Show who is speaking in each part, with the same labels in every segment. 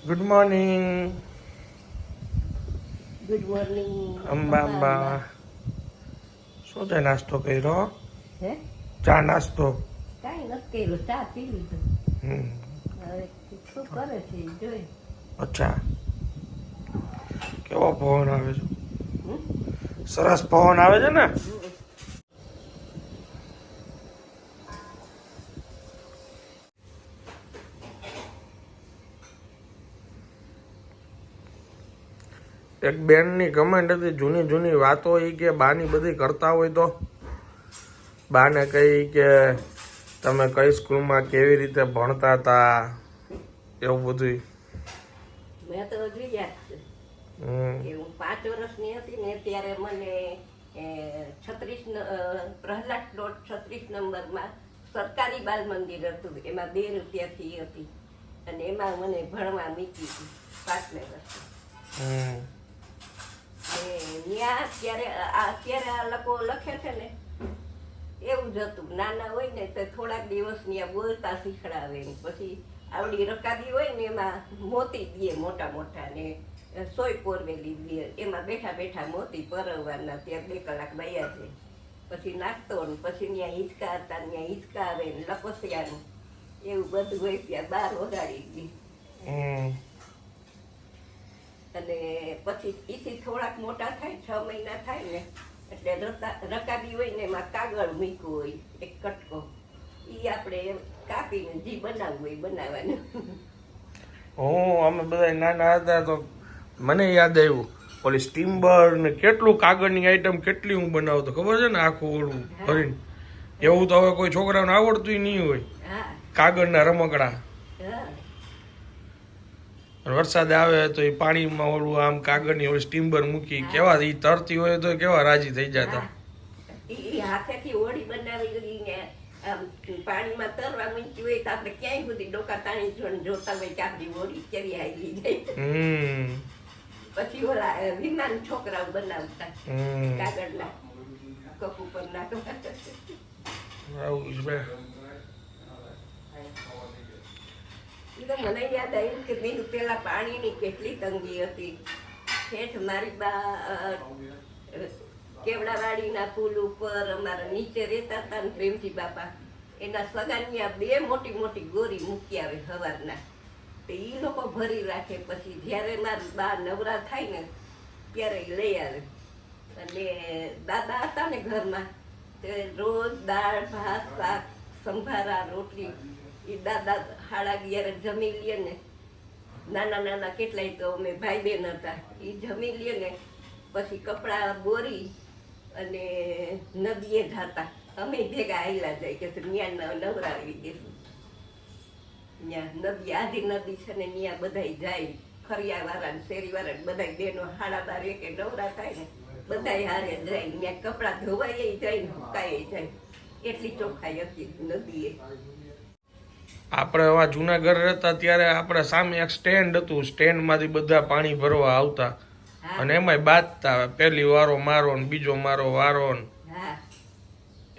Speaker 1: Good morning
Speaker 2: good morning
Speaker 1: Amba. શું છે નાસ્તો કર્યો?
Speaker 2: હે
Speaker 1: ચા નાસ્તો?
Speaker 2: કાંઈ નથી કર્યું, ચા પી લીધું. હવે શું કરે છે ઈ જોઈ.
Speaker 1: અચ્છા, કેવો પવન આવે છે?
Speaker 2: હમ?
Speaker 1: સરસ પવન આવે છે ને. એક બેનની કમેન્ટ હતી, જૂની જૂની વાતો એ કે બાની બધી કરતા હોય તો બાને કહી કે તમે કઈ સ્કૂલમાં કેવી રીતે ભણતા હતા, એવું બધું.
Speaker 2: મેં તો હજુ યાદ છે કે હું 5 વર્ષની હતી ને ત્યારે મને 36 પ્રહલાદ પ્લોટ 36 નંબરમાં સરકારી બાલ મંદિર હતું, એમાં 2 રૂપિયા ફી હતી અને એમાં મને ભણવા મૂકી હતી 5મે વર્ષે. અત્યારે આ લોકો લખે છે ને એવું જ હતું. નાના હોય ને તો થોડાક દિવસ ત્યાં બોલતા શીખડાવે, પછી આવડી રકાબી હોય ને એમાં મોતી દે મોટા મોટા ને સોય પોરવેલી દે, એમાં બેઠા બેઠા મોતી પરવવાના. ત્યાં 2 કલાક વયા છે, પછી નાખતો ને પછી ત્યાં હિંચકા હતા, ત્યાં હિંચકા આવે ને લપસ્યાનું એવું બધું હોય. ત્યાં 12 વગાડી ગઈ અને પછી એથી થોડાક મોટા થાય 6 મહિના થાય ને એટલે રકાબી હોય ને એમાં કાગળ મૂક્યું હોય એક કટકો, એ આપણે કાપીને જે બનાવવું હોય બનાવવાનું.
Speaker 1: અમે બધા નાના હતા તો મને યાદ આવ્યું ઓલી સ્ટીમ્બર ને કેટલું કાગળની આઈટમ કેટલી હું બનાવતો ખબર છે ને, આખું ઓલું ભરીને. એવું તો હવે કોઈ છોકરાઓને આવડતું નહીં હોય. કાગળના રમકડા. વરસાદ આવે તો એ પાણીમાં ઓલું આમ કાગળની ઓલી સ્ટીમ્બર મૂકી, કેવા ઈ તરતી હોય તો કેવા રાજી થઈ જતા.
Speaker 2: હાથેથી ઓળી બનાવી પાણીમાં તરવા મૂકી હોય તો આપણે ક્યાંય સુધી ડોકા તાણી જોતા હોય કે આપણી ઓળી કેવી આવી જાય. પછી ઓલા વિમાન છોકરાઓ બનાવતા કાગળના કપ ઉપર નાખવા. મને યાદ આવ્યું કે બીજું પેલા પાણીની કેટલી તંગી હતી. ઠેઠ મારી બા કેવડાવાડીના પુલ ઉપર અમારા નીચે રહેતા હતા ને પ્રેમજી બાપા, એના સગાની 2 મોટી મોટી ગોરી મૂકી આવે સવારના, તો એ લોકો ભરી રાખે. પછી જ્યારે મારી બા નવરા થાય ને ત્યારે એ લઈ આવે. અને દાદા હતા ને ઘરમાં તે રોજ દાળ ભાત શાક સંભારા રોટલી એ દાદા 11:30 જમી લે ને. નાના નાના કેટલાય તો અમે ભાઈ બહેન હતા, એ જમી લે ને પછી કપડાં બોરી અને નદીએ જતા. અમે ભેગા આવેલા જાય કે ત્યાં નવરાવી દેશું. ત્યાં નદી આધી નદી છે ને ત્યાં બધા જાય, ફરિયા વાળા ને શેરી વાળા ને બધા બહેનો 12:30 નવરા થાય ને બધા હારે જાય. ત્યાં કપડાં ધોવાઈ જાય ને સુકાઈ જાય, એટલી ચોખ્ખાઈ હતી નદીએ.
Speaker 1: આપણે એવા જુનાગઢ રહેતા ત્યારે આપણે સામે એક સ્ટેન્ડ હતું, સ્ટેન્ડ માંથી બધા પાણી ભરવા આવતા અને એમાંય બાંધતા, પેલી વારો મારો ને બીજો મારો વારો ને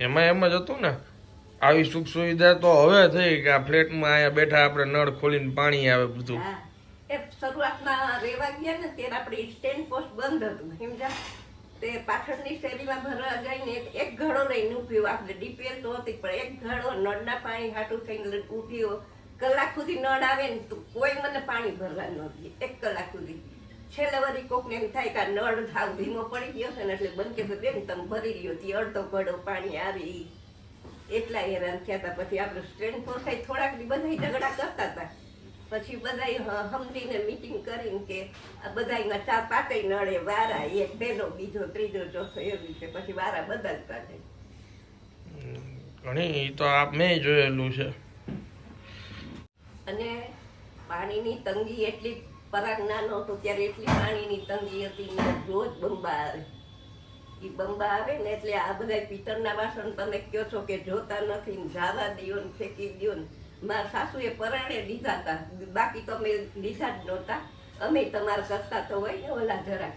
Speaker 1: એમાં એમ જ હતું ને. આવી સુખ સુવિધા તો હવે થઈ કે આ ફ્લેટમાં અહીંયા બેઠા આપણે નળ ખોલીને પાણી આવે બધું.
Speaker 2: શરૂઆતમાં રેવા ગયા ને ત્યારે આપણે સ્ટેન્ડ પોસ્ટ બંધ હતું સમજા, તે પાછળની શેરીમાં ભરવા જઈને એક ઘડો લઈને ઉભ્યો. આપણે ડીપીએલ તો હતી પણ એક ઘડો નળના પાણી હાટું થઈને ઉભ્યો. કલાક સુધી નળ આવે ને તો કોઈ મને પાણી ભરવા ન દે 1 કલાક સુધી. છેલ્લે વળી કોકને એમ થાય કે નળ સાવ ધીમો પડી ગયો છે ને એટલે બંધ કે બેન તમે ભરી રહ્યો હતી, અડધો ઘડો પાણી આવી. એટલા હેરાન થયા હતા. પછી આપણે સ્ટેન્ડ પોસાય થોડાક દી બધા ઝઘડા કરતા હતા, પછી બધા સમજીને મીટિંગ કરીને કે આ બધામાં ચા પાકે નળે વારા, એક બેનો બીજો ત્રીજો ચોથો એવી રીતે પછી વારા બદલતા જાય.
Speaker 1: ઘણી તો મેં જોયેલું છે.
Speaker 2: અને પાણીની તંગી એટલી, પરાગ નાનો હતો ત્યારે એટલી પાણીની તંગી હતી ને રોજ બંબા આવે. એ બંબા આવે ને એટલે આ બધા પિત્તળના વાસણ તમે કહો છો કે જોતા નથી ને જાવા દો ને ફેંકી દો ને. મારા સાસુએ પરાણે લીધા હતા, બાકી તો અમે લીધા જ નહોતા. અમે તમારે કરતા તો હોય ને ઓલા જરાક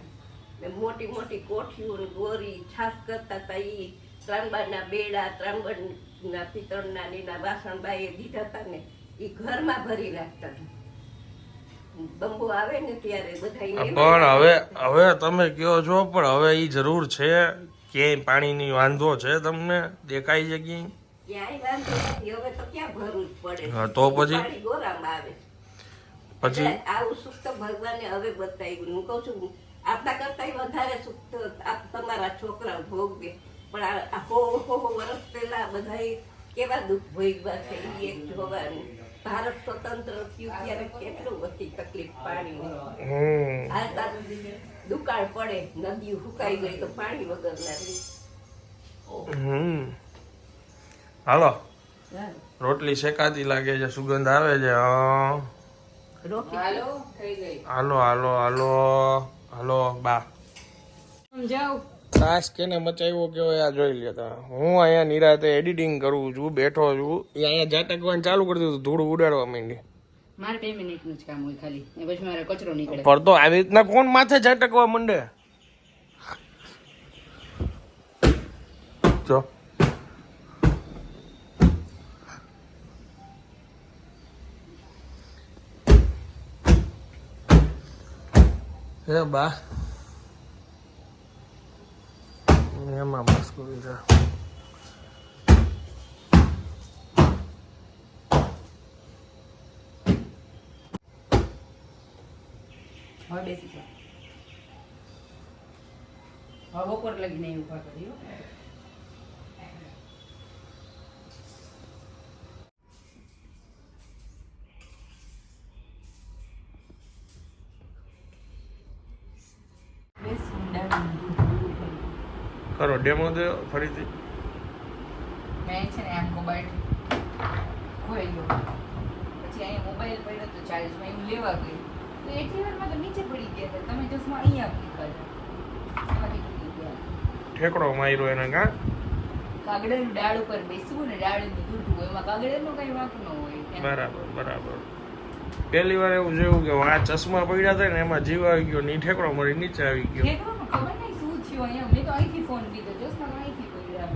Speaker 2: મોટી મોટી કોઠીઓ ગોરી છાસ કરતા હતા. એ ત્રાંબાના બેડા, ત્રાંબડના પિત્તળના એના વાસણ બાઈએ દીધા હતા ને એ ઘરમાં ભરી રાખતા હતા. બંબુ આવે ને ત્યારે બધા
Speaker 1: પણ હવે તમે કયો છો પણ હવે ઈ જરૂર છે ક્યાંય પાણીની વાંધો છે તમને દેખાય છે ક્યાંય?
Speaker 2: ક્યાંય વાંધો નથી હવે તો ક્યાં ભરવું જ પડે
Speaker 1: હા, તો પછી?
Speaker 2: પાણી ગોરામાં આવે
Speaker 1: પછી
Speaker 2: એટલે આવું સુખ તો ભગવાને હવે બતાવ્યું હું કહું છું આપણા કરતા વધારે સુખ તો તમારા છોકરા ભોગવે પણ આ હો વર્ષ પહેલા બધા કેવા દુઃખ ભોગવા છે એ એક જોવાનું ભારત સ્વતંત્ર થયું ત્યારે કેટલું બધી તકલીફ પાણીની આ દુકાળ પડે નદી સુકાઈ ગઈ તો પાણી વગર ના
Speaker 1: હાલો રોટલી શેકાતી લાગે છે સુગંધ આવે છે હા. હાલો હાલો હાલો હાલો બા ત્રાસ કેને મચાવ્યો કેવો આ જોઈ લેતા હું અહીંયા નિરાતે એડિટિંગ કરું છું બેઠો છું એ અહીંયા ઝાટકવાનું ચાલુ કરી દીધું ધૂળ ઉડાડવા માંડી
Speaker 3: મારે 2 મિનિટનું જ કામ હોય ખાલી એ પછી મારે કચરો નીકળે
Speaker 1: પર તો આવી રીતના કોણ માથે ઝાટકવા માંડે જો હે બા એમાં બસ કરી છે
Speaker 3: હવે બેસી જાઓ હવે બપોર લગીને ઉભા કર્યું
Speaker 1: કરો ડેમો દો ફરીથી
Speaker 3: મેં છે ને આમ મોબાઈલ ખોઈ ગયો પછી અહીંયા મોબાઈલ પડ્યો તો ચાર્જમાં હું લેવા ગઈ તો એટલી વારમાં તો નીચે પડી ગયા હતા તમે ચશ્મા અહીંયા મૂકી ગયા
Speaker 1: ઠેકડો માર્યો એને કા
Speaker 3: કાગડાનું ડાળ ઉપર બેસવું ને ડાળનું દૂધું એમાં કાગડાનું કઈ વાંક ન હોય
Speaker 1: બરાબર બરાબર પહેલી વાર એવું જોયું કે આ ચશ્મા પડ્યા હતા ને એમાં જીવ આવી ગયો ની ઠેકડો મળી નીચે આવી ગયો
Speaker 3: ઠેકડોમાં ખબર નહીં શું થયું અહીંયા મેં તો અહીંથી ફોન લીધો ચશ્મા અહીંથી પડ્યા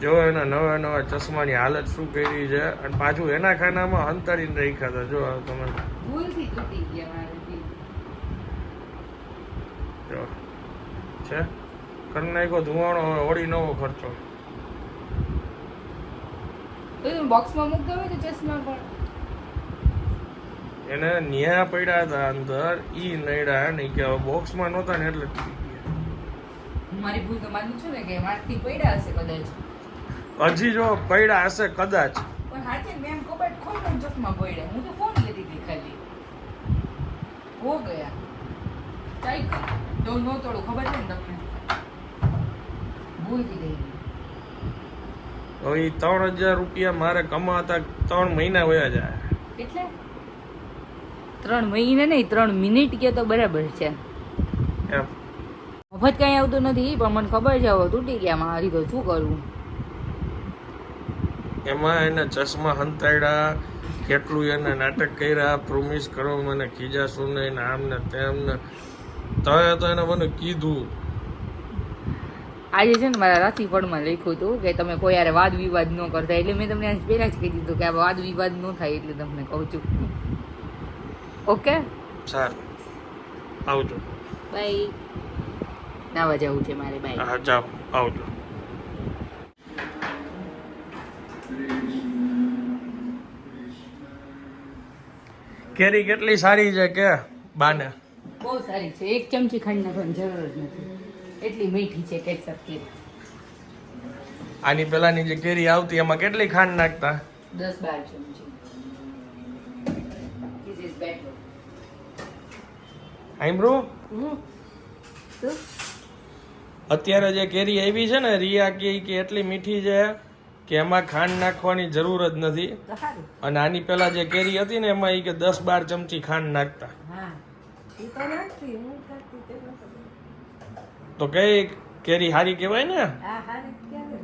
Speaker 1: જો એના નવા નવા ચશ્માની હાલત શું કરી છે અને પાછું એના ખાનામાં અંતરીને રાખ્યા હતા જો તમે
Speaker 3: ભૂલથી તૂટી ગયા મારાથી
Speaker 1: જો છે કરી નાખ્યો ધુવાણો હવે ઓળી નવો ખર્ચો
Speaker 3: તો તમે બોક્સમાં મૂકી દો તો ચશ્મા પણ
Speaker 1: એને ન્યા પડ્યા હતા અંદર ઈ નડ્યા નહીં કે હવે બોક્સમાં નહોતા ને એટલે તૂટી ગયા.
Speaker 3: મારી ભૂલ તો માનું છું ને કે મારથી પડ્યા હશે કદાચ
Speaker 1: હજી જો પડ્યા હશે કદાચ
Speaker 3: પણ હાથે મેં કબાટ ખોલ્યો ચશ્મા પડ્યા હું તો ફોન લેતી હતી ખાલી હો ગયા ચાઈ તો નો તોડું ખબર છે ને તમને ભૂલ થઈ ગઈ
Speaker 1: હવે ઈ 3000 રૂપિયા મારે કમાતા 3 મહિના વયા જાય
Speaker 3: એટલે 3 મહિના નહીં 3 મિનિટ કે તો બરાબર છે
Speaker 1: એમ
Speaker 3: મફત કઈ આવતું નથી પણ મને ખબર છે હવે તૂટી ગયા મારી તો શું કરવું
Speaker 1: એમાં એને ચશ્મા હંતાડ્યા કેટલું એને નાટક કર્યા પ્રોમિસ કરો મને ખીજાશું નહીં ને આમ ને તેમ ને તો એને મને કીધું
Speaker 3: આજે છે ને મારા રાશિફળમાં લખ્યું હતું કે તમે કોઈ યારે વાદ વિવાદ ન કરતા એટલે મેં તમને પહેલા જ કહી દીધું કે આ વાદ વિવાદ ન થાય એટલે તમને કહું છું ઓકે
Speaker 1: સારું આવજો
Speaker 3: બાય નાવા જવું છે મારે બાય
Speaker 1: હા જાઓ આવજો કેરી કેટલી સારી છે કે બાને
Speaker 3: બહુ સારી છે 1 ચમચી ખાંડ નાખવાની જરૂર જ નથી એટલી મીઠી છે કેસર કેરી
Speaker 1: આની પેલાની જે કેરી આવતી એમાં કેટલી ખાંડ નાખતા
Speaker 3: 10-12 ચમચી This is better.
Speaker 1: આઈમ્બ્રો
Speaker 2: શું
Speaker 1: અત્યારે જે કેરી આવી છે ને રિયા કે એટલી મીઠી છે કે એમાં ખાંડ નાખવાની જરૂર જ નથી
Speaker 2: તો સારું
Speaker 1: અને આની પેલા જે કેરી હતી ને એમાં ઈ કે 10-12 ચમચી ખાંડ નાખતા
Speaker 2: હા એ તો નાખી હું કરતી તે નહોતું.
Speaker 1: તો કઈ કેરી હારી કહેવાય ને
Speaker 2: હા હારી કહેવાય.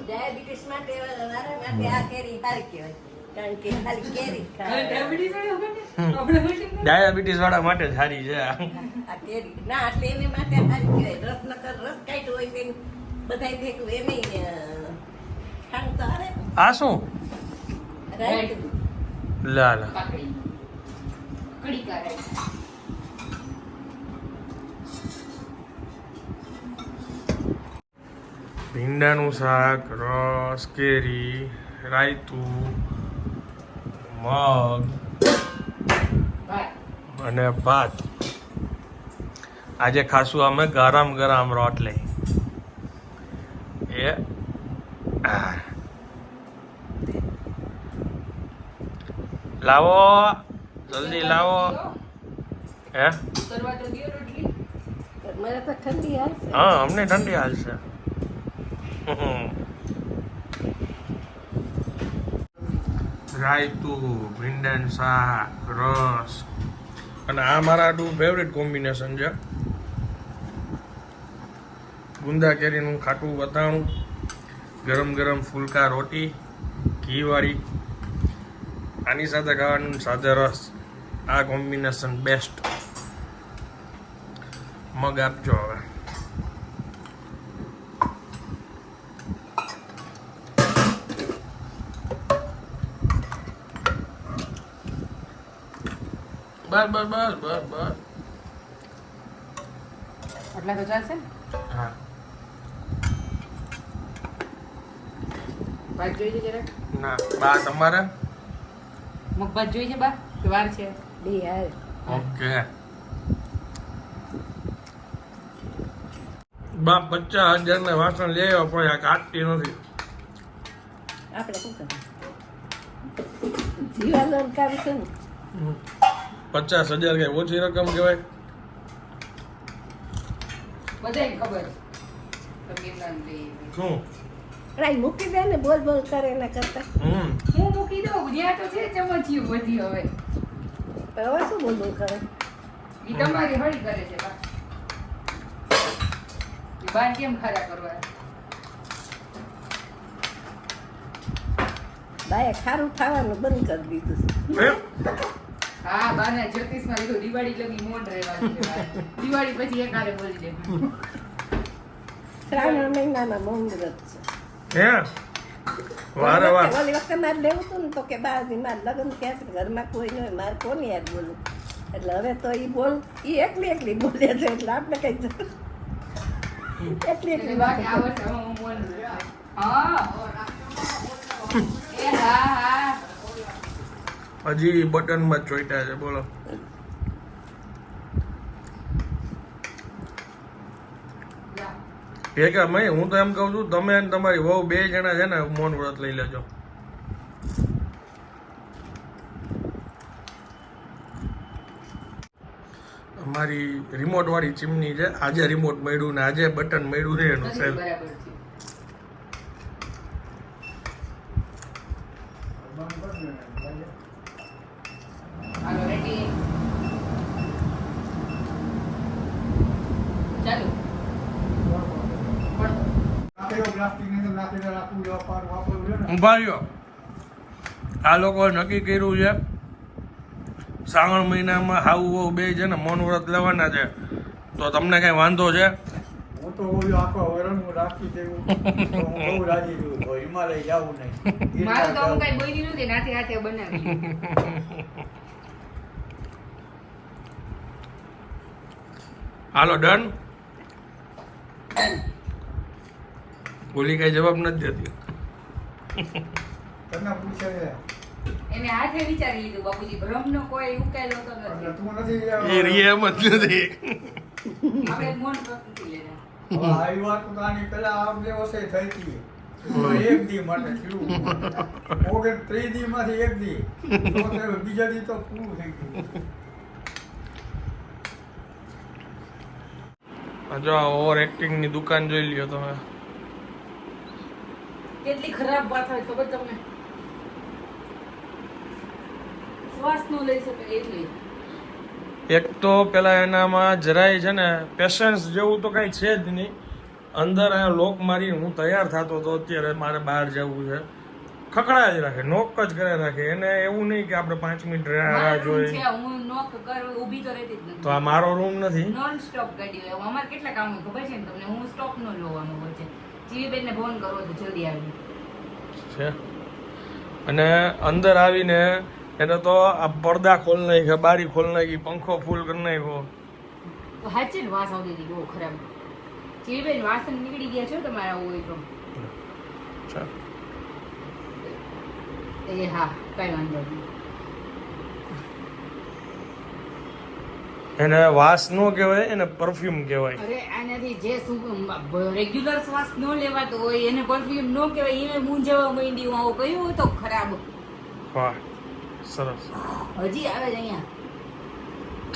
Speaker 2: ડાયાબિટીસ માટે મારા માટે આ કેરી સારી કહેવાય કારણ કે ખાલી કેરી જ ખાવાય.
Speaker 1: ડાયાબિટીસ વાળા માટે જ હારી છે આ.
Speaker 2: આ કેરી ના એટલે એને માટે સારી કહેવાય રસ નકર રસ કાઢ્યો હોય તેને બધાય ભેગું એની ખાંડ તો આવે ને.
Speaker 1: આ શું
Speaker 2: રાયતું.
Speaker 1: લા લા
Speaker 3: કાકડી કડી કરે
Speaker 1: ભીંડાનું શાક રસ કેરી રાયતું મગ
Speaker 3: ભાત
Speaker 1: અને ભાત આજે ખાસું અમે ગરમ ગરમ રોટલી એ આ. લાવો જલ્દી લાવો હે
Speaker 3: કરવા તો દો રોટલી
Speaker 2: મને તો ઠંડી હાલશે.
Speaker 1: હા અમને ઠંડી હાલશે રાયતું ભીંડાનું શાક રસ અને આ મારા ફેવરેટ કોમ્બિનેશન છે ગુંદા કેરીનું ખાટું વટાણું ગરમ ગરમ ફુલકા રોટી ઘીવાળી આની સાથે ખાવાનું સાથે રસ આ કોમ્બિનેશન બેસ્ટ મગ આપજો હવે બસ બસ બસ બસ બસ
Speaker 3: આટલા તો ચાલશે ને
Speaker 1: હા
Speaker 3: ભાત જોઈએ છે જરાક
Speaker 1: ના બા તમારે
Speaker 3: મગ ભાત જોઈએ છે બા કે વાર છે
Speaker 2: બે હાલ.
Speaker 1: ઓકે બા 50,000 ને વાસણ લઈ આવ્યો પણ આ કાઢતી નથી
Speaker 2: આપણે શું કરવું? જીવાનું કામ છે ને.
Speaker 1: 50,000 કઈ ઓછી રકમ કહેવાય
Speaker 3: બધાય ખબર તો કેટલા ને લઈ
Speaker 1: શું
Speaker 2: રાઈ મૂકી દે ને બોલ બોલ કરે એના કરતા.
Speaker 1: હમ
Speaker 3: હું મૂકી દઉં જ્યાં તો છે ચમચિયું બધી હવે
Speaker 2: તો હવે શું બોલ બોલ કરે?
Speaker 3: ઈ તમારી હળી કરે છે બા ઈ બા કેમ ખારા કરવા
Speaker 2: બાએ ખારું ખાવાનું બંધ કરી દીધું છે.
Speaker 1: એમ?
Speaker 3: હા બાના જ્યોતિષમાં લીધું દિવાળી લગી મોઢ રહેવાની છે બા. દિવાળી પછી એકારે બોલી દે
Speaker 2: શ્રાવણ મહિનાના મૌન વ્રત છે.
Speaker 1: હે વારે વાર
Speaker 2: ઓલી વખતે મારે લેવું હતું ને તો કે બાજી મારે લગ્ન થયા છે ઘરમાં કોઈ નહીં હોય મારે કોની યાદ બોલું એટલે હવે તો ઈ બોલ ઈ એકલી બોલે છે એટલે આપણે કઈ એટલી
Speaker 3: એટલે બા કે આ વર્ષે હવે હું મોન હા એ હા હા
Speaker 1: હજી બટનમાં જ ચોઈટા છે બોલો
Speaker 3: જા.
Speaker 1: ભેગા મય હું તો એમ કહું છું તમે અને તમારી વહુ બે જણા છે ને મૌન વ્રત લઈ લેજો અમારી રિમોટ વાળી ચીમની છે આજે રિમોટ મળ્યું ને આજે બટન મળ્યું છે એનું
Speaker 3: નથી
Speaker 1: સેલ
Speaker 3: બરાબર છે હાલો રેડી ચાલો
Speaker 1: ઉભા રહ્યો આ લોકોએ નક્કી કર્યું છે શ્રાવણ મહિનામાં હાવ વહુ બે છે ને મૌન વ્રત લેવાના છે તો તમને કઈ વાંધો છે
Speaker 4: હું તો ઓલું આખો વરણનું રાખી દેવું તો હું બહુ રાજી છું તો હિમાલય જાવું નહીં
Speaker 3: મારું તો હું કઈ બોલી નથી નાથી હાથે બનાવી
Speaker 1: હાલો ડન ઓલી કઈ જવાબ નથી દેતી
Speaker 4: તને પૂછે છે
Speaker 3: એને હાથે વિચારી લીધું બાપુજી ભ્રમનો કોઈ ઉકેલ હોતો
Speaker 4: એટલે
Speaker 3: નથી
Speaker 4: તું નથી
Speaker 1: એ રીએ એમ જ નથી
Speaker 3: આપણે મોન પ્રકૃતિ લેના
Speaker 4: હવે આવી વાત તો આની પેલા આ દિવસે થઈ હતી એક દી માટે થયું 30 દી માંથી એક દી તો તે બીજા દી તો પૂરું થઈ ગયું
Speaker 1: જો ઓવર એક્ટિંગ ની દુકાન જોઈ લ્યો તમે
Speaker 3: કેટલી ખરાબ વાત હોય ખબર તમને શ્વાસ નો લઈ શકે એટલી
Speaker 1: એક તો પેલા એનામાં જરાય છે ને પેશન્સ જેવું તો કઈ છે જ નહીં અંદર આ લોક મારી હું તૈયાર થતો હતો અત્યારે મારે બહાર જવું છે ખકડા જ રાખે નોક જ કરે રાખે એને એવું નહીં કે આપણે 5 મિનિટ રાહ
Speaker 3: મારો room
Speaker 1: જોઈએ
Speaker 3: છે, હું નોક કર ઊભી તો રહેતી જ નથી.
Speaker 1: તો આ મારો રૂમ નથી
Speaker 3: નોન સ્ટોપ ગાડી હોય અમારે કેટલા કામ હોય ખબર છે ને તમને હું સ્ટોપ નો લેવાનું હોય છે જીવી બેનને ફોન કરો તો જલ્દી આવી.
Speaker 1: છે અને અંદર આવીને એને તો આ પડદા ખોલ નાખ્યા, બારી ખોલ નાખી, પંખો ફૂલ કરી નાખ્યો.
Speaker 3: તો હાચે ને વાસ આવતી હતી બહુ ખરાબ. જીવી બેન વાસણ નીકળી ગયા છો તમારા આવું હોય તો.
Speaker 1: છે.
Speaker 3: એ હા કઈ વાંધો નહીં.
Speaker 1: એને વાસ નો કહેવાય, એને પરફ્યુમ કહેવાય.
Speaker 3: અરે આનાથી જે રેગ્યુલર શ્વાસ ન લેવાતો હોય એને પરફ્યુમ ન કહેવાય. એને મૂંઝાવા માંડી આવું કયું હોય તો ખરાબ.
Speaker 1: વાહ સરસ.
Speaker 3: હજી આવે છે અહીંયા.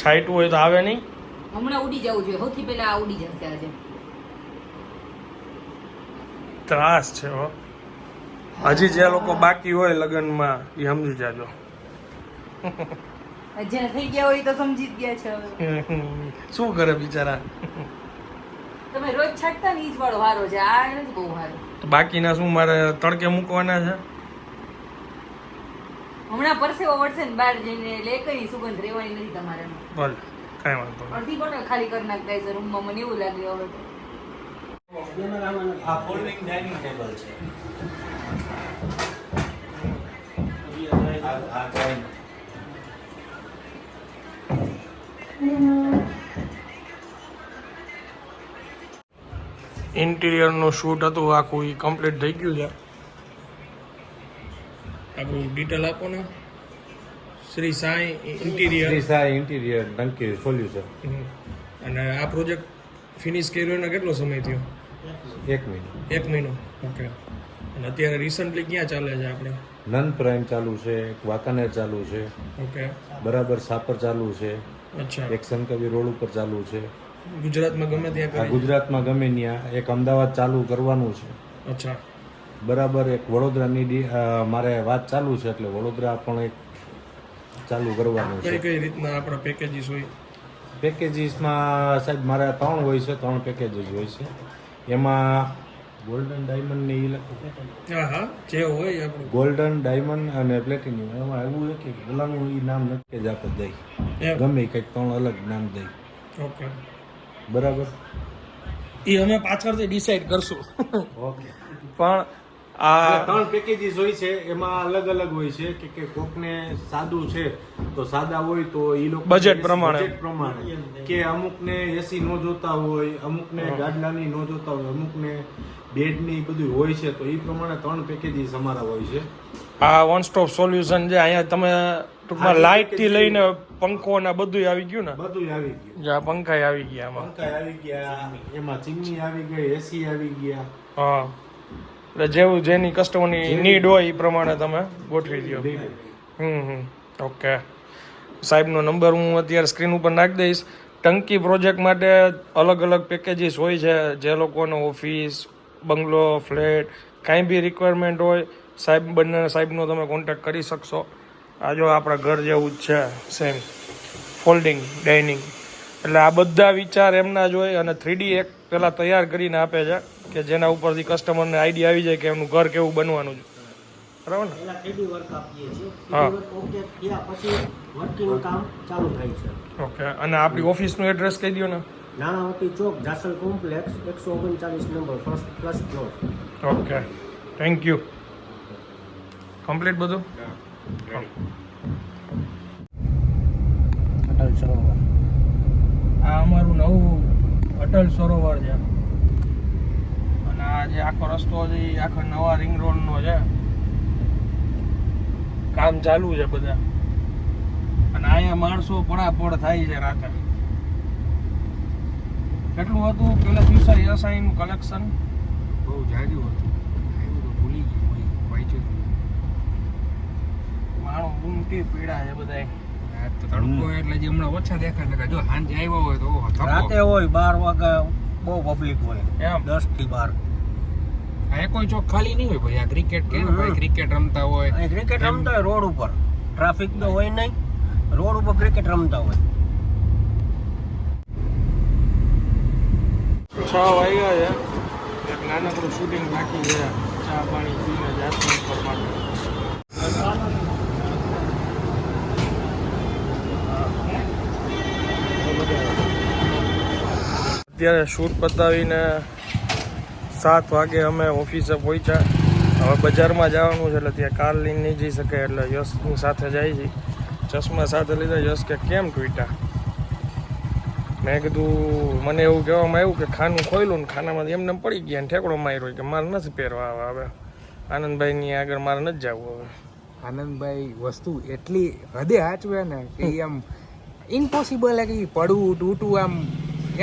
Speaker 1: છાંટવું હોય તો આવે નહીં.
Speaker 3: હમણાં ઉડી જવું જોઈએ. સૌથી પહેલા આ ઉડી જશે આજે.
Speaker 1: ત્રાસ છે હો. હજી જે લોકો બાકી હોય લગ્નમાં એ સમજી જાજો.
Speaker 3: જેને થઈ ગયા હોય તો સમજી જ ગયા છે હવે.
Speaker 1: શું કરે બિચારા.
Speaker 3: તમે રોજ છાંટતા ને ઈ જ વાળો હારો છે. આ નથી બહુ હારો.
Speaker 1: તો બાકીના શું મારે તડકે મૂકવાના છે.
Speaker 3: હમણાં પરસેવો વળશે ને બહાર જઈને એટલે કઈ સુગંધ રહેવાની નથી તમારે.
Speaker 1: ભલે કાંઈ વાંધો નહીં.
Speaker 3: અડધી બોટલ ખાલી કરી નાખતા છે રૂમમાં. મને એવું લાગ્યું હવે તો.
Speaker 5: આ ફોલ્ડિંગ ડાઇનિંગ ટેબલ છે. આ કાંઈ
Speaker 1: ઇન્ટિરિયરનું શૂટ હતું આખું, એ કમ્પ્લીટ થઈ ગયું છે. આપણું ડિટેલ આપો ને. શ્રી સાઈ ઇન્ટિરિયર.
Speaker 5: ઇન્ટિરિયર ટંકી સોલ્યુશન.
Speaker 1: અને આ પ્રોજેક્ટ ફિનિશ કર્યો એને કેટલો સમય થયો?
Speaker 5: 1 મહિનો.
Speaker 1: 1 મહિનો. ઓકે. અને અત્યારે રિસન્ટલી ક્યાં ચાલે છે આપણે?
Speaker 5: નન પ્રાઇમ ચાલુ છે, એક વાંકાનેર ચાલુ છે,
Speaker 1: ઓકે.
Speaker 5: બરાબર સાપર ચાલુ છે,
Speaker 1: અચ્છા.
Speaker 5: એક સંકવી રોડ ઉપર ચાલુ છે.
Speaker 1: ગુજરાતમાં ગમે ત્યાં
Speaker 5: આ
Speaker 1: કરી?
Speaker 5: ગુજરાતમાં ગમે ત્યાં. એક અમદાવાદ ચાલુ કરવાનું છે.
Speaker 1: અચ્છા.
Speaker 5: બરાબર. એક વડોદરાની મારે વાત ચાલુ છે, એટલે વડોદરા પણ એક ચાલુ કરવાનું
Speaker 1: કઈ
Speaker 5: છે.
Speaker 1: કઈ રીતના આપણા પેકેજીસ હોય?
Speaker 5: પેકેજીસમાં સાહેબ મારે 3 હોય છે, 3 પેકેજીસ હોય છે. એમાં ગોલ્ડન ડાયમંડ ને
Speaker 1: હા હા, જે હોય આપણું.
Speaker 5: ગોલ્ડન ડાયમંડ અને પ્લેટિનિયમ. એમાં એવું છે કે પેલાનું એ નામ નથી જ આપણે દઈ,
Speaker 1: એમ.
Speaker 5: ગમે કંઈક 3 અલગ નામ દઈ.
Speaker 1: ઓકે.
Speaker 5: બરાબર.
Speaker 1: એ અમે પાછળથી ડિસાઈડ કરશું.
Speaker 5: ઓકે.
Speaker 1: પણ આ
Speaker 5: 3 પેકેજીસ હોય છે. એમાં અલગ અલગ હોય છે કે કોકને સાદું છે તો સાદા હોય તો એ લોકો
Speaker 1: બજેટ પ્રમાણે.
Speaker 5: બજેટ પ્રમાણે કે અમુકને એસી નો જોતા હોય, અમુકને ગાડલાની નો જોતા હોય, અમુકને બેડની બધું હોય છે, તો એ પ્રમાણે 3 પેકેજીસ અમારા હોય છે.
Speaker 1: આ વન સ્ટોપ સોલ્યુશન છે. અહીંયા તમે ટૂંકમાં લાઇટ થી લઈને પંખો ને બધું આવી ગયું ને?
Speaker 5: બધું આવી ગયું.
Speaker 1: જ્યાં પંખા આવી ગયા આમાં.
Speaker 5: પંખા આવી ગયા, એમાં ચીમની આવી ગઈ, એસી આવી ગયા.
Speaker 1: હા, એટલે જેવું જેની કસ્ટમરની નીડ હોય એ પ્રમાણે તમે ગોઠવી દો. ઓકે. સાહેબનો નંબર હું અત્યારે સ્ક્રીન ઉપર નાખી દઈશ. ટંકી પ્રોજેક્ટ માટે અલગ અલગ પેકેજીસ હોય છે. જે લોકોનો ઓફિસ, બંગલો, ફ્લેટ કાંઈ બી રિક્વાયરમેન્ટ હોય, સાહેબનો તમે કોન્ટેક્ટ કરી શકશો. આ જો આપણા ઘર જેવું જ છે સેમ, ફોલ્ડિંગ ડાઇનિંગ. એટલે આ બધા વિચાર એમના જ હોય અને 3D એક પહેલાં તૈયાર કરીને આપે છે કે જેના ઉપરથી કસ્ટમરને આઈડિયા આવી જાય કે એમનું ઘર કેવું બનવાનું છે. બરાબર ને?
Speaker 6: પહેલા 3D વર્ક આપીએ છીએ.
Speaker 1: હા.
Speaker 6: 3D વર્ક ઓકે થયા પછી વર્કિંગ કામ ચાલુ થાય છે.
Speaker 1: ઓકે. અને આપણી ઓફિસનું એડ્રેસ કહી દો ને.
Speaker 6: Nanavati Chowk, Jasal complex, 139 number, first floor.
Speaker 1: Okay, thank you. Complete બધું?
Speaker 6: અટલ સરોવર.
Speaker 1: આ અમારું નવું અટલ સરોવર છે. અને આ જે આખો રસ્તો છે એ આખો નવા રિંગ રોડનો છે. કામ ચાલુ છે બધા. અને અહીંયા માણસો પડાપડ થાય છે રાતે. કેટલું હતું પેલા દિવસે એસઆઈનું કલેક્શન?
Speaker 7: બહુ જાજુ હતું. એવું તો ભૂલી ગયું, વાંચ્યું હતું.
Speaker 1: માણસ ઊંઘી પીડા છે બધાય.
Speaker 7: આ તો તડકો એટલે જે હમણાં ઓછા દેખાય છે. જો સાંજે આવ્યા હોય તો ઓહો થપ્પો.
Speaker 6: રાતે હોય 12 વાગે બહુ પબ્લિક હોય,
Speaker 1: એમ
Speaker 6: 10 થી 12.
Speaker 7: આ કોઈ ચોક ખાલી નહીં હોય ભાઈ. આ ક્રિકેટ કે ભાઈ ક્રિકેટ રમતા હોય.
Speaker 6: અહીં ક્રિકેટ રમતા હોય રોડ ઉપર, ટ્રાફિક તો હોય નહીં, રોડ ઉપર ક્રિકેટ રમતા હોય.
Speaker 1: 6 વાગ્યા છે. એક નાનકડું શૂટિંગ બાકી છે. ચા પાણી પીને જાશું ઉપર માટે. અત્યારે શૂટ પતાવીને 7 વાગે અમે ઓફિસે પહોંચ્યા. હવે બજારમાં જવાનું છે એટલે ત્યાં કાર લઈને નહીં જઈ શકે એટલે યશની સાથે જાય છે. ચશ્મા સાથે લીધા. યશ કે કેમ તૂટ્યા? મેં કીધું મને એવું કહેવામાં આવ્યું કે ખાનું ખોલ્યું ને ખાનામાંથી એમને પડી ગયા ને ઠેકડો માર્યો કે મારે નથી પહેરવા હવે આનંદભાઈની આગળ મારે નથી જવું હવે.
Speaker 7: આનંદભાઈ વસ્તુ એટલી હદે હાચવે ને કે આમ ઇમ્પોસિબલ કે પડવું તૂટવું આમ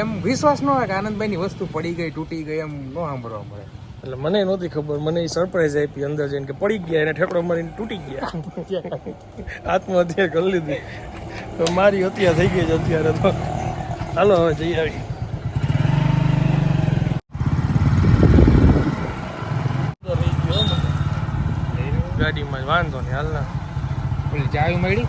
Speaker 7: એમ વિશ્વાસ ન હોય કે આનંદભાઈની વસ્તુ પડી ગઈ તૂટી ગઈ એમ ન સાંભળવા મળે.
Speaker 1: એટલે મને નહોતી ખબર. મને એ સરપ્રાઈઝ આપી અંદર જઈને કે પડી ગયા એને ઠેકડો મારીને તૂટી ગયા. આત્મહત્યા કરી લીધી. તો મારી હત્યા થઈ ગઈ છે અત્યારે તો. હાલો હવે જઈ આવી. ગાડીમાં વાંધો નહીં હાલ ના.
Speaker 7: ઓલી ચાવી મળી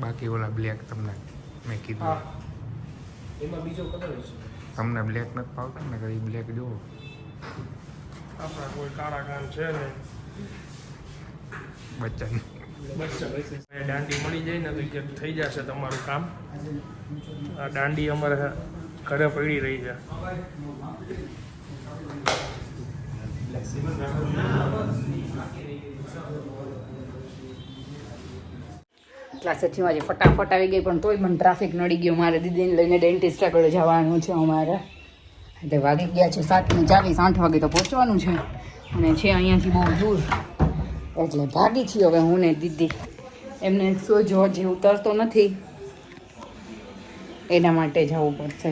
Speaker 7: બાકી ઓલા બ્લેક તમને મેં કીધું
Speaker 1: એમાં બીજો કલર છે.
Speaker 7: તમને બ્લેક નથી પાવતા ને કઈ બ્લેક જોવો.
Speaker 1: આપણા કોઈ કાળા કામ છે ને
Speaker 7: બચ્ચા
Speaker 1: દાંડી મળી જાય ને તો કે થઈ જશે તમારું કામ. આ દાંડી અમારે ઘરે પડી રહી છે.
Speaker 3: એટલા સચીમાં જે ફટાફટ આવી ગઈ પણ તોય મને ટ્રાફિક નડી ગયો. મારે દીદીને લઈને ડેન્ટિસ્ટ આગળ જવાનું છે અમારે. એટલે વાગી ગયા છે 7:40. 8 વાગે તો પહોંચવાનું છે અને છે અહીંયાથી બહુ દૂર એટલે ભાગી છીએ હવે હું ને દીદી. એમને સોજો હજી ઉતરતો નથી એના માટે જવું પડશે.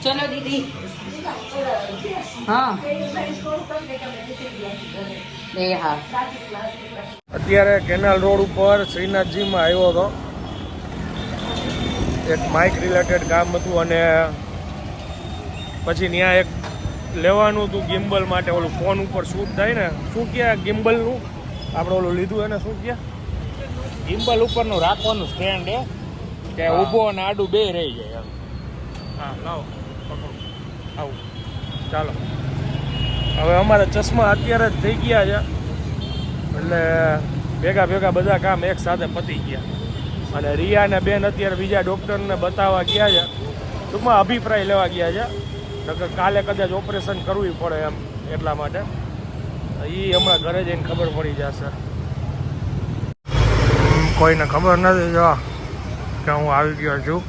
Speaker 3: ચલો દીદી. હા એ હા.
Speaker 1: અત્યારે કેનાલ રોડ ઉપર શ્રીનાથજીમાં આવ્યો હતો. એક માઇક રિલેટેડ કામ હતું અને પછી ત્યાં એક લેવાનું હતું ગિમ્બલ માટે. ઓલું ફોન ઉપર શૂટ થાય ને શું કહે ગિમ્બલનું આપણે ઓલું લીધું એને શું કહે?
Speaker 7: ગિમ્બલ ઉપરનું રાખવાનું સ્ટેન્ડ કે ઊભો અને આડું બે રહી જાય એમ.
Speaker 1: હા લાવો પકડો આવું ચાલો. હવે અમારા ચશ્મા અત્યારે જ થઈ ગયા છે એટલે ભેગા ભેગા બધા કામ એક સાથે પતી ગયા. અને રિયા અને બેન અત્યારે બીજા ડૉક્ટરને બતાવવા ગયા છે. ટૂંકમાં અભિપ્રાય લેવા ગયા છે. નકર કાલે કદાચ ઓપરેશન કરવું પડે એમ એટલા માટે. એ હમણાં ઘરે જઈને ખબર પડી જશે. કોઈને ખબર નથી જો કે હું આવી ગયો છું.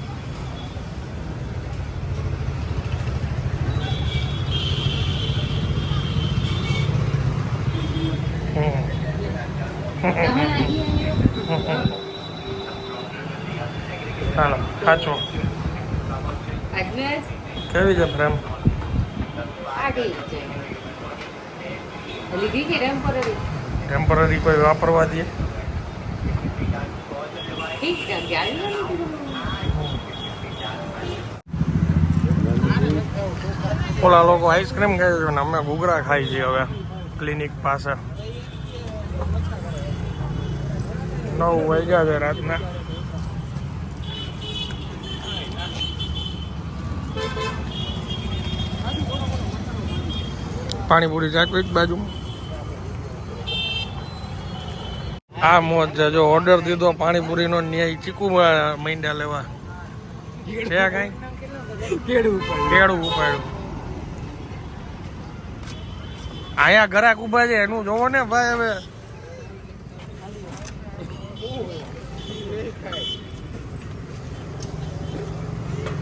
Speaker 1: ચાલો સાચો કેવી છે પ્રેમ? ટેમ્પરરી કોઈ વાપરવા દે? ઓલા લોકો આઈસ્ક્રીમ ખાય છે ને અમે ઘૂઘરા ખાઈ છીએ હવે ક્લિનિક પાસે. 9 વાગ્યા છે રાતના. પાણીપુરી ચાખવી જ બાજુ. આ મોજ છે જો ઓર્ડર દીધો પાણીપુરીનો ન્યાય ચીકુ માંડ્યા લેવા છે કઈ કેળું ઉપાડ્યું. આયા ઘરાક ઉભા છે એનું જોવો ને ભાઈ. હવે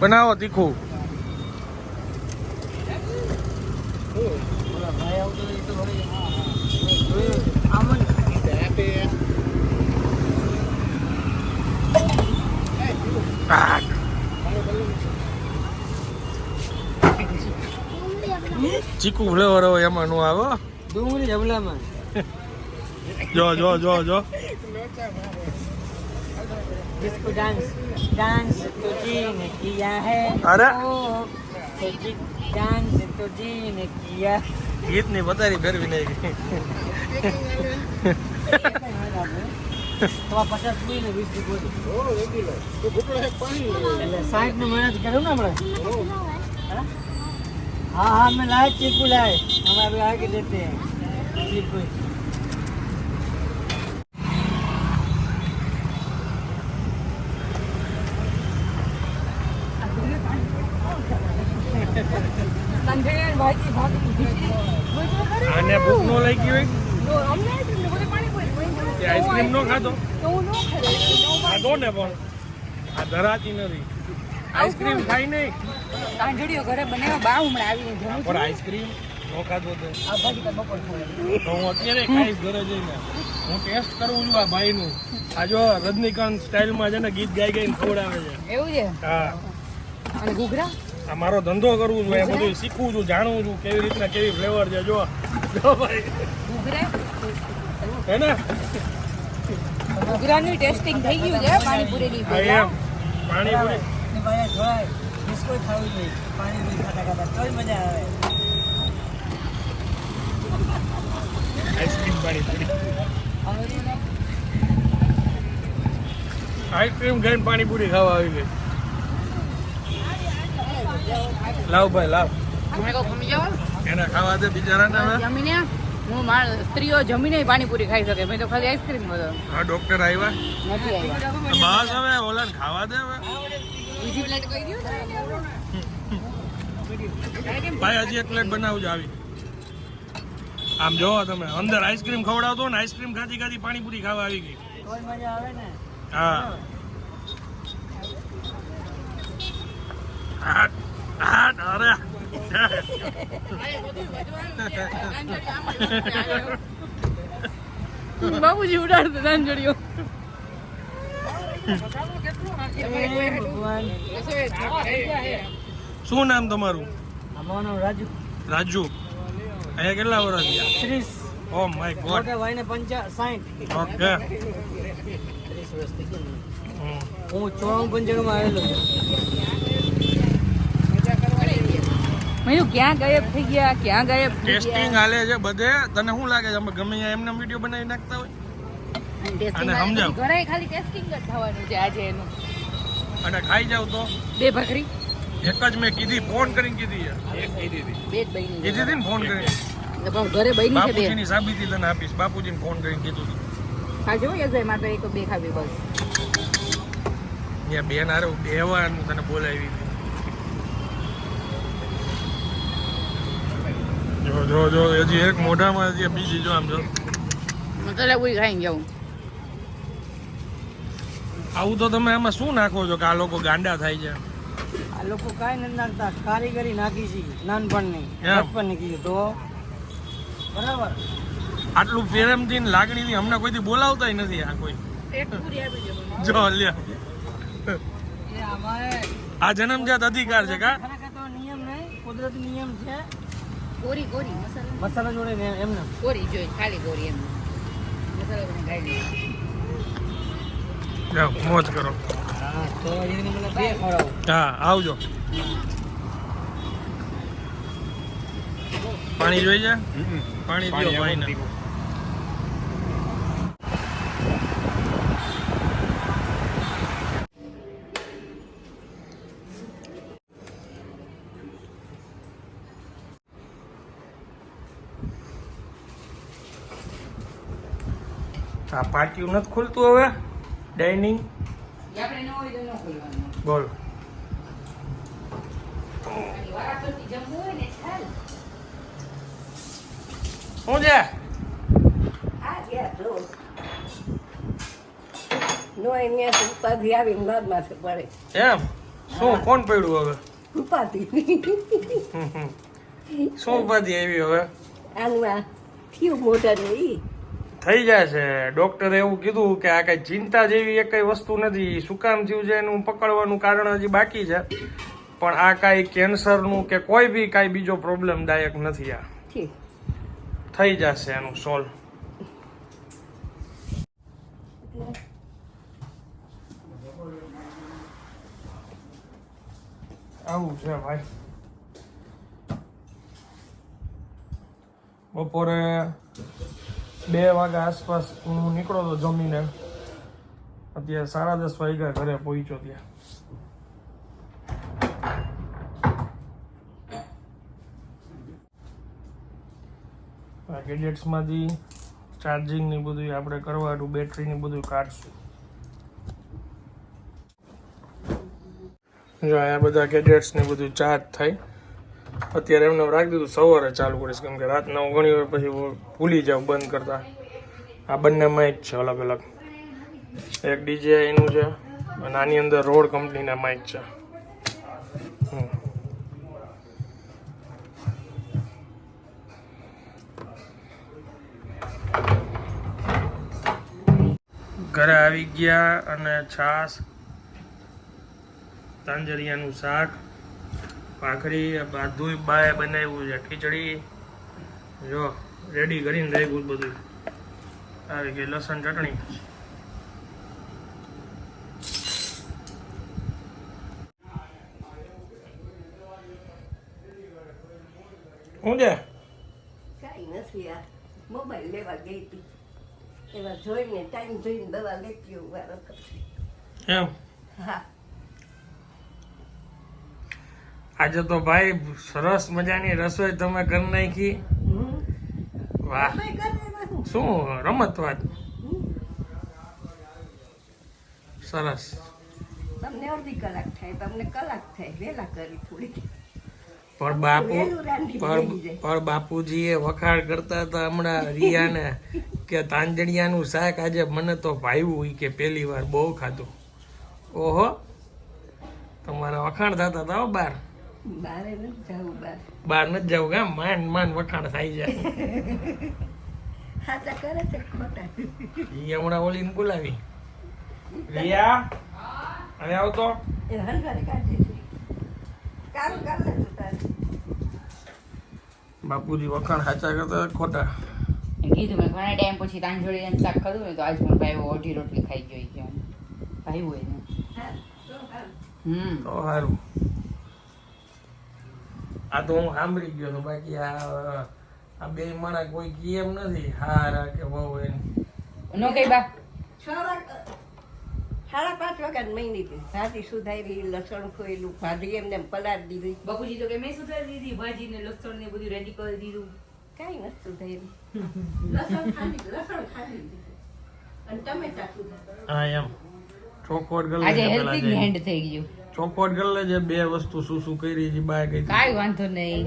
Speaker 1: બનાવો તીખું. ચીકુ ફ્લેવર હવે એમાં નો આવે.
Speaker 6: ડુંગળી જમલામાં
Speaker 1: જો જો જો જો
Speaker 6: जिसको डांस तो जी ने किया है
Speaker 1: अरे
Speaker 6: डांस तो जी ने किया
Speaker 1: ગીત ની બતારી ફેરવી નહીં.
Speaker 6: તો આ 50 રૂપિયા ને 20 રૂપિયા એટલે 60 નું મહેનત કર્યું ને આપણે हाँ हाँ मैं लाए चीकू लाए हम अभी आके देते हैं चीकू
Speaker 1: આને ભૂખ નો લાગી હોય તે આઈસ્ક્રીમ નો ખાધો ખાધો ને પણ આ ધરાતી નથી આઈસ્ક્રીમ ખાઈ નહીં
Speaker 3: તાંજડીઓ ઘરે બનાવ્યા બા હમણાં આવીને જમું
Speaker 1: પણ આઈસ્ક્રીમ નો ખાધો તો
Speaker 3: આ ભાજી તો બપોર ખવડાવી.
Speaker 1: તો હું અત્યારે ખાઈશ ઘરે જઈને હું ટેસ્ટ કરું છું આ ભાઈનું આ જો રજનીકાંત સ્ટાઇલમાં છે ને ગીત ગાઈ ગાઈને ખવડાવે છે
Speaker 3: એવું છે
Speaker 1: હા
Speaker 3: અને ઘૂઘરા
Speaker 1: આ મારો ધંધો કરવું છું એ બધું શીખવું છું જાણવું છું કેવી રીતના કેવી ફ્લેવર છે જો જો ભાઈ
Speaker 3: ઘૂઘરા
Speaker 1: હે ને
Speaker 3: ઘૂઘરાનું ટેસ્ટિંગ થઈ ગયું છે પાણીપુરીની
Speaker 1: આ એમ પાણીપુરી
Speaker 6: भाई थोड़ा इसको खाओ नहीं पानी भी खाता खाता तो मजा आवे
Speaker 1: આઈસ્ક્રીમ પાણીપુરી આઈસ્ક્રીમ ખાઈને પાણીપુરી ખાવા આવી ગઈ લાવ ભાઈ લાવ
Speaker 3: તમે કહો ખમી જાઓ
Speaker 1: એને ખાવા દે બિચારાને હવે
Speaker 3: જમીને હું મારા સ્ત્રીઓ જમીને પાણીપુરી ખાઈ શકે મેં તો ખાલી આઈસ્ક્રીમ બધો
Speaker 1: હા ડોક્ટર આવ્યા
Speaker 3: નથી આવ્યા
Speaker 1: બસ હવે ઓલાને ખાવા દે હવે
Speaker 3: બીજી પ્લેટ કહી દઉં
Speaker 1: ભાઈ હજી એક પ્લેટ બનાવજો આવી આમ જોવો તમે અંદર આઈસ્ક્રીમ ખવડાવતો ને આઈસ્ક્રીમ ખાતી ખાતી પાણીપુરી ખાવા આવી ગઈ
Speaker 6: तो मजा आवे ने
Speaker 1: હા હાટ હાટ અરે
Speaker 3: બાબુજી ઉડાડતો તાંજડીઓ
Speaker 6: भगवान
Speaker 1: શું નામ તમારું
Speaker 6: અમારો રાજુ
Speaker 1: રાજુ અહીંયા કેટલા વર્ષ થયા
Speaker 6: 30
Speaker 1: ઓ માય ગોડ
Speaker 6: મોટા ભાઈને 60
Speaker 1: ઓકે
Speaker 6: 30 વર્ષ થઈ ગયા હું 94 માં આવેલો છું
Speaker 3: મેં ક્યાં ગાયબ થઈ ગયા ક્યાં ગાયબ થઈ
Speaker 1: ટેસ્ટિંગ
Speaker 3: ગયા
Speaker 1: હાલે છે બધે તને શું લાગે છે અમે ગમે ત્યાં એમને વિડીયો બનાવી નાખતા હોય
Speaker 3: ટેસ્ટિંગ
Speaker 1: અને સમજાવ.
Speaker 3: ઘરે ખાલી ટેસ્ટિંગ જ થવાનું છે આજે એનું
Speaker 1: અને ખાઈ જાવ તો
Speaker 3: બે ભાખરી
Speaker 1: એક જ મેં કીધી ફોન કરીને કીધી છે એક કીધી હતી
Speaker 3: બે જ બની
Speaker 1: કીધી હતી ને ફોન કરીને
Speaker 3: પણ ઘરે બની છે બે
Speaker 1: બાપુજીની સાબિતી તને આપીશ બાપુજીને ફોન કરીને કીધું હતું
Speaker 3: ખાજો યજભાઈ મારે તો એક બે ખાવી બસ
Speaker 1: ત્યાં બેન હારે બેહવાનું તને બોલાવી હતી જો જો જો હજી એક મોઢામાં હજી બીજી જો આમ જો
Speaker 3: મસાલા પૂરી ખાઈને જાઉં
Speaker 1: આવું તો તમે આમાં શું નાખો છો કે આ લોકો ગાંડા થાય છે
Speaker 6: આ લોકો કાંઈ નથી નાખતા કારીગરી નાખી છે નાનપણની
Speaker 1: એમ.
Speaker 6: બચપનની કીધું તો બરાબર
Speaker 1: આટલું પ્રેમથી ને લાગણીથી અમને કોઈથી બોલાવતા નથી આ કોઈ
Speaker 3: એક પૂરી આપી દો
Speaker 1: જો લ્યો
Speaker 6: એ અમારે
Speaker 1: આ જન્મજાત અધિકાર છે કા
Speaker 6: ખરેખર તો નિયમ નહીં કુદરતી નિયમ છે
Speaker 3: કોરી કોરી મસાલા
Speaker 6: મસાલા જોડે ને એમને
Speaker 3: કોરી જોઈ ખાલી કોરી એમ મસાલા તમે ખાઈ લો
Speaker 1: જાઓ મોજ કરો
Speaker 6: હા તો એને મને બે ખવડાવું
Speaker 1: હા આવજો પાણી જોઈ છે પાણી પીઓ ભાઈને આ પાટિયું નથી ખુલતું હવે ડાઇનિંગ
Speaker 3: આપણે ન હોય તો ન ખોલવાનું
Speaker 1: બોલ
Speaker 3: અને વારાફરતી જમવું હોય ને ચાલ
Speaker 1: શું છે
Speaker 2: આ ગયા જો નો અહીંયા ઉપાધિ આવીને બાદમાં પડે
Speaker 1: એમ શું કોણ પડ્યું હવે
Speaker 2: ઉપાધિ
Speaker 1: શું ઉપાધિ આવી હવે
Speaker 2: આનું આ થયું મોઢાનું ઈ
Speaker 1: થઈ જશે ડોક્ટરે એવું કીધું કે આ કઈ ચિંતા જેવી એક કઈ વસ્તુ નથી શું કામ થયું છે એનું પકડવાનું કારણ હજી બાકી છે પણ આ કાંઈ કેન્સરનું કે કોઈ બી કાંઈ બીજો પ્રોબ્લેમ દાયક નથી આ
Speaker 2: ઠીક
Speaker 1: થઈ જશે એનું સોલ્વ આવું છે ભાઈ બપોરે 2 વાગ્યા આસપાસ હું નીકળો તો જમીને અત્યારે 10:30 વાગ્યા ઘરે પહોંચ્યો ત્યાં આ ગેજેટ્સમાંથી ચાર્જિંગ ને બધું આપણે કરવાનું, બેટરી ને બધું કાઢશું. જો આ બધા ગેજેટ્સ ને બધું ચાર્જ થાય. અત્યારે એમને રાખી દીધું, સવારે ચાલુ કરીશ કેમ કે રાતના હું ઘણી વાર પછી ભૂલી જાઉં બંધ કરતા. આ બંને માઇક છે અલગ અલગ, એક ડીજે એનું છે અને આની અંદર રોડ કંપનીના માઇક છે. ઘરે આવી ગયા અને છાશ, તાંજરિયાનું શાક, ભાખરી, બધું બાએ બનાવ્યું છે, ખીચડી જો રેડી કરીને રાખ્યું બધું. આવી ગઈ લસણ ચટણી. શું છે?
Speaker 2: કાંઈ નથી, આ મોબાઈલ લેવા ગઈ હતી એવા જોઈને ટાઈમ જોઈને દવા લેતી હોઉં વારો કરતી.
Speaker 1: એમ
Speaker 2: હા,
Speaker 1: આજે તો ભાઈ સરસ મજાની રસોઈ તમે કરી નાખી. વાહ,
Speaker 2: કઈ કરે હું
Speaker 1: શું રમત વાત. સરસ.
Speaker 2: તમને અડધી કલાક થાય, તમને કલાક થાય, વહેલા કરી થોડી.
Speaker 1: પણ બાપુ
Speaker 2: વહેલું રાંધી ભેગી જાય.
Speaker 1: પણ બાપુજીએ વખાણ કરતા હતા હમણાં રિયાને કે તાંજણિયાનું શાક આજે મને તો ભાવ્યું કે પહેલી વાર બહુ ખાધું. ઓહો, તમારા વખાણ થતા હતા બાર.
Speaker 2: બારે નથી જવું,
Speaker 1: બહાર નથી જવું કામ, માંડ વખાણ થાય જાય.
Speaker 2: સાચા કરે છે ખોટા.
Speaker 1: એ હમણાં ઓલીને બોલાવી. રિયા હવે આવતો.
Speaker 2: એ હલવારે કાઢે છે. કામ કાલે તું તારે.
Speaker 1: બાપુજી વખાણ સાચા કરતા ખોટા.
Speaker 3: એમ કીધું મેં ઘણા ટાઈમ પછી તાંજોળી શાક ખાધું ને તો આજ પણ ભાઈ અઢી રોટલી ખાઈ ગઈ કે ભાઈ હોય ને.
Speaker 2: હા, તો હાલ.
Speaker 1: તો સારું. આ તો હું સાંભળી ગયો તો, બાકી આ બે માણા કોઈ કી એમ નથી હારા કે બહુ એમ.
Speaker 3: નો કઈ બા
Speaker 2: 5:30 વાગ્યા મહિની હતી. ભાજી સુધારી, લસણ ખોયેલું, ભાજી એમને એમ પલાળી દીધી.
Speaker 3: બાપુજી તો કે મેં સુધારી દીધી ભાજી ને લસણ ને બધું રેડી કરી દીધું.
Speaker 2: કાંઈ નથી સુધારી. લસણ ખાલી દીધું અને ટમેટા સુધારી.
Speaker 1: હા એમ ચોખવટ કરી
Speaker 3: આજે
Speaker 1: લેજે
Speaker 3: હેલ્પિંગ
Speaker 1: પેલા
Speaker 3: હેન્ડ થઈ ગયું.
Speaker 1: ચોખવટ કરી લેજે. બે વસ્તુ શું કરી છે બહાર ગઈ.
Speaker 3: કાંઈ વાંધો નહીં.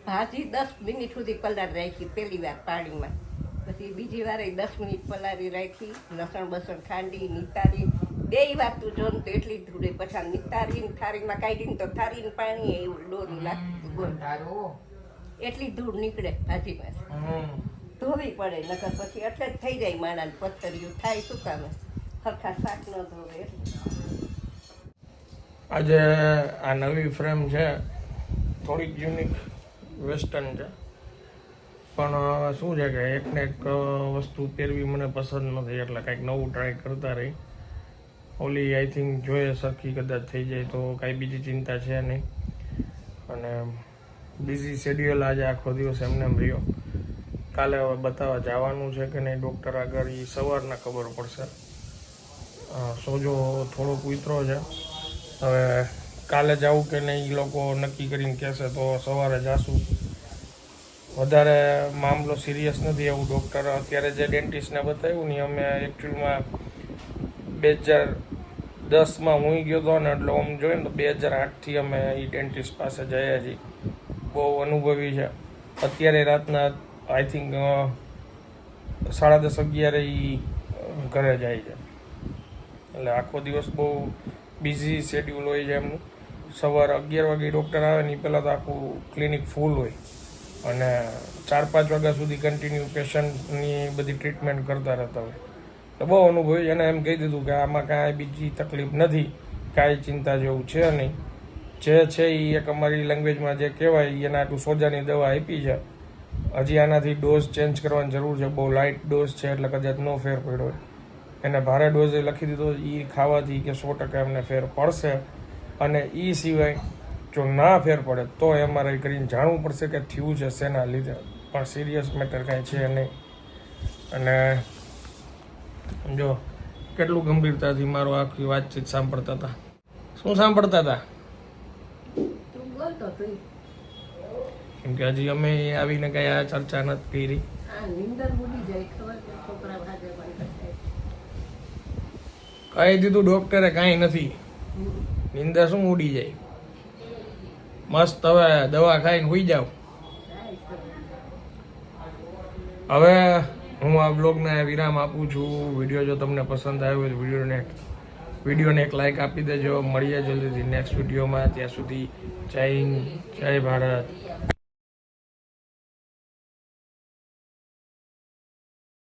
Speaker 2: ભાજી 10 મિનિટ સુધી પલાળી રાખી પહેલી વાર પાણીમાં, પછી બીજી વાર 10 મિનિટ પલાળી રાખી, લસણ બસણ ખાંડી નિતારી. બે વાર તું જો તો એટલી ધૂળે, પછી નિતારીને થાળીમાં કાઢીને તો થાળીને પાણી એવું ડોરું લાગતું બોલ. એટલી ધૂળ નીકળે ભાજીમાં. ધોવી પડે નકર પછી એટલે જ થઈ જાય માણાને પથ્થરિયું થાય. શું કામે સરખા શાક ન ધોવે એટલે.
Speaker 1: આજે આ નવી ફ્રેમ છે, થોડીક યુનિક વેસ્ટર્ન છે, પણ શું છે કે એકને એક વસ્તુ પહેરવી મને પસંદ નથી, એટલે કાંઈક નવું ટ્રાય કરતા રહી. ઓલી આઈ થિંક જોઈએ સરખી કદાચ થઈ જાય તો કાંઈ બીજી ચિંતા છે નહીં. અને બિઝી શેડ્યુલ આજે આખો દિવસ એમને એમ રહ્યો. કાલે હવે બતાવવા જવાનું છે કે નહીં ડૉક્ટર આગળ, એ સવારના ખબર પડશે. સોજો થોડોક ઉતરો છે, હવે કાલે જવું કે નહીં એ લોકો નક્કી કરીને કહેશે તો સવારે જાશું. વધારે મામલો સિરિયસ નથી એવું ડૉક્ટર અત્યારે જે ડેન્ટિસ્ટને બતાવ્યું ને, અમે એકચ્યુઅલમાં 2010માં હું ગયો હતો ને, એટલે આમ જોઈએ ને તો 2008થી અમે એ ડેન્ટિસ્ટ પાસે જઈએ છીએ. બહુ અનુભવી છે. અત્યારે રાતના આઈ થિંક 10:30-11 એ ઘરે જાય છે, એટલે આખો દિવસ બહુ બિઝી શેડ્યુલ હોય છે એમનું. સવારે 11 વાગે ડૉક્ટર આવે ને એ પહેલાં તો આખું ક્લિનિક ફૂલ હોય અને 4-5 વાગ્યા સુધી કન્ટિન્યુ પેશન્ટની બધી ટ્રીટમેન્ટ કરતા રહેતા હોય. તો બહુ અનુભવી. એને એમ કહી દીધું કે આમાં કાંઈ બીજી તકલીફ નથી, કાંઈ ચિંતા જેવું છે નહીં. જે છે એ એક અમારી લેંગ્વેજમાં જે કહેવાય એના આટલું સોજાની દવા આપી છે. હજી આનાથી ડોઝ ચેન્જ કરવાની જરૂર છે. બહુ લાઇટ ડોઝ છે એટલે કદાચ નો ફેર પડ્યો હોય. એને ભારે ડોઝ લખી દીધો, એ ખાવાથી કે 100% એમને ફેર પડશે. અને એ સિવાય જો ના ફેર પડે તો એમઆરઆઈ કરીને જાણવું પડશે કે થયું છે શેના લીધે, પણ સિરિયસ મેટર કાંઈ છે નહીં. અને જો કેટલું ગંભીરતાથી મારો આખી વાતચીત સાંભળતા હતા. શું સાંભળતા હતા?
Speaker 2: તું બોલતો તું
Speaker 1: કેમ કે હજી અમે આવીને કઈ આ ચર્ચા નથી કરી.
Speaker 2: આ નીંદર ઉડી જાય ખબર કે છોકરા ભાગે પણ
Speaker 1: કહી દીધું ડોક્ટરે કાંઈ નથી, નીંદર શું ઉડી જાય. મસ્ત હવે દવા ખાઈને સુઈ જાવ. હવે હું આ બ્લોગને વિરામ આપું છું. વિડીયો જો તમને પસંદ આવ્યો હોય તો વિડીયોને એક લાઈક આપી દેજો. મળીએ જલ્દીથી નેક્સ્ટ વિડીયોમાં. ત્યાં સુધી જય હિન્દ, જય ભારત.